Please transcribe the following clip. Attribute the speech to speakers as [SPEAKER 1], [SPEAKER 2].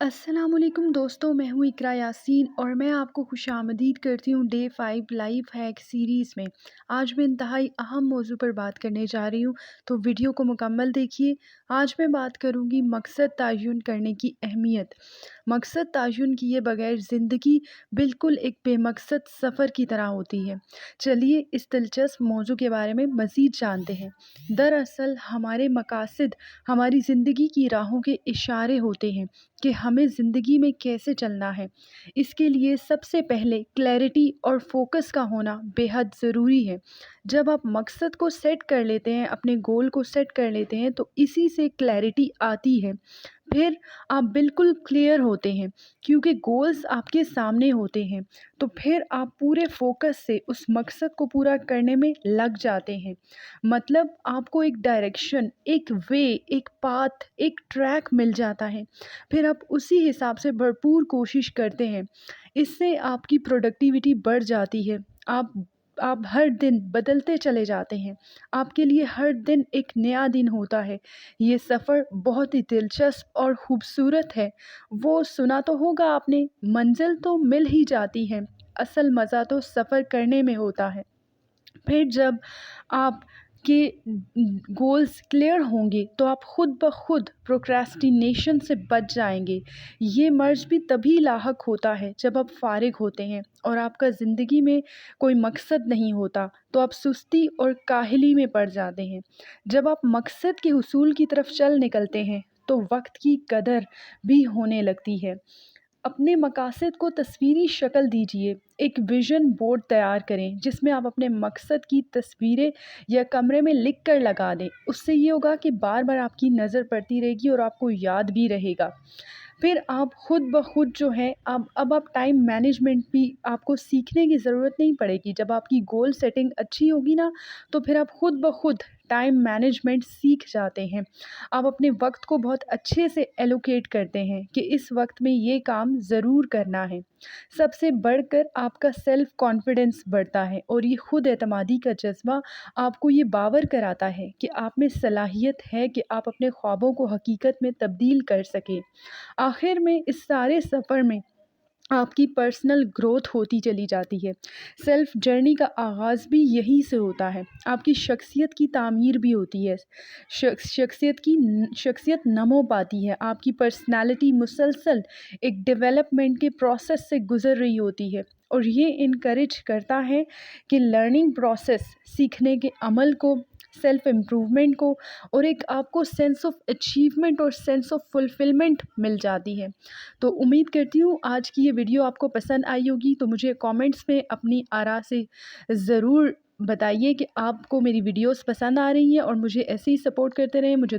[SPEAKER 1] अस्सलाम वालेकुम दोस्तों, मैं हूँ इकरा यासीन और मैं आपको खुशामदीद करती हूँ डे 5 लाइफ हैक सीरीज़ में। आज मैं इंतहाई अहम मौजू पर बात करने जा रही हूँ, तो वीडियो को मुकम्मल देखिए। आज मैं बात करूँगी मकसद तयन करने की अहमियत। मकसद तयन किए बगैर ज़िंदगी बिल्कुल एक बेमकसद सफ़र की तरह होती है। चलिए इस दिलचस्प मौजू के बारे में मज़ीद जानते हैं। दरअसल हमारे मकासद हमारी ज़िंदगी की राहों के इशारे होते हैं कि हमें ज़िंदगी में कैसे चलना है। इसके लिए सबसे पहले क्लैरिटी और फोकस का होना बेहद ज़रूरी है। जब आप मकसद को सेट कर लेते हैं, अपने गोल को सेट कर लेते हैं, तो इसी से क्लैरिटी आती है। फिर आप बिल्कुल क्लियर होते हैं क्योंकि गोल्स आपके सामने होते हैं, तो फिर आप पूरे फोकस से उस मकसद को पूरा करने में लग जाते हैं। मतलब आपको एक डायरेक्शन, एक वे, एक पाथ, एक ट्रैक मिल जाता है। फिर आप उसी हिसाब से भरपूर कोशिश करते हैं। इससे आपकी प्रोडक्टिविटी बढ़ जाती है। आप हर दिन बदलते चले जाते हैं। आपके लिए हर दिन एक नया दिन होता है। ये सफ़र बहुत ही दिलचस्प और ख़ूबसूरत है। वो सुना तो होगा आपने, मंज़िल तो मिल ही जाती है, असल मज़ा तो सफ़र करने में होता है। फिर जब आपके गोल्स क्लियर होंगे तो आप खुद ब खुद प्रोक्रेस्टिनेशन से बच जाएंगे। ये मर्ज़ भी तभी लाहक होता है जब आप फ़ारिग होते हैं और आपका ज़िंदगी में कोई मकसद नहीं होता, तो आप सुस्ती और काहली में पड़ जाते हैं। जब आप मकसद के हुसूल की तरफ चल निकलते हैं तो वक्त की कदर भी होने लगती है। अपने मकासद को तस्वीरी शक्ल दीजिए। एक विज़न बोर्ड तैयार करें जिसमें आप अपने मकसद की तस्वीरें या कमरे में लिख कर लगा दें। उससे ये होगा कि बार बार आपकी नज़र पड़ती रहेगी और आपको याद भी रहेगा। फिर आप खुद ब खुद जो है, अब आप टाइम मैनेजमेंट भी आपको सीखने की ज़रूरत नहीं पड़ेगी। जब आपकी गोल सेटिंग अच्छी होगी ना, तो फिर आप खुद ब खुद टाइम मैनेजमेंट सीख जाते हैं। आप अपने वक्त को बहुत अच्छे से एलोकेट करते हैं कि इस वक्त में ये काम ज़रूर करना है। सबसे बढ़कर आपका सेल्फ कॉन्फिडेंस बढ़ता है और ये खुद एतमादी का जज्बा आपको ये बावर कराता है कि आप में सलाहियत है कि आप अपने ख्वाबों को हकीकत में तब्दील कर सकें। आखिर में इस सारे सफ़र में आपकी पर्सनल ग्रोथ होती चली जाती है। सेल्फ जर्नी का आगाज़ भी यहीं से होता है। आपकी शख्सियत की तामीर भी होती है। शख्सियत नमो पाती है। आपकी पर्सनैलिटी मुसलसल एक डेवलपमेंट के प्रोसेस से गुज़र रही होती है और ये इनकरेज करता है कि लर्निंग प्रोसेस, सीखने के अमल को, सेल्फ इम्प्रूवमेंट को, और एक आपको सेंस ऑफ अचीवमेंट और सेंस ऑफ फुलफिलमेंट मिल जाती है। तो उम्मीद करती हूँ आज की ये वीडियो आपको पसंद आई होगी। तो मुझे कमेंट्स में अपनी आरा से ज़रूर बताइए कि आपको मेरी वीडियोस पसंद आ रही हैं और मुझे ऐसे ही सपोर्ट करते रहें। मुझे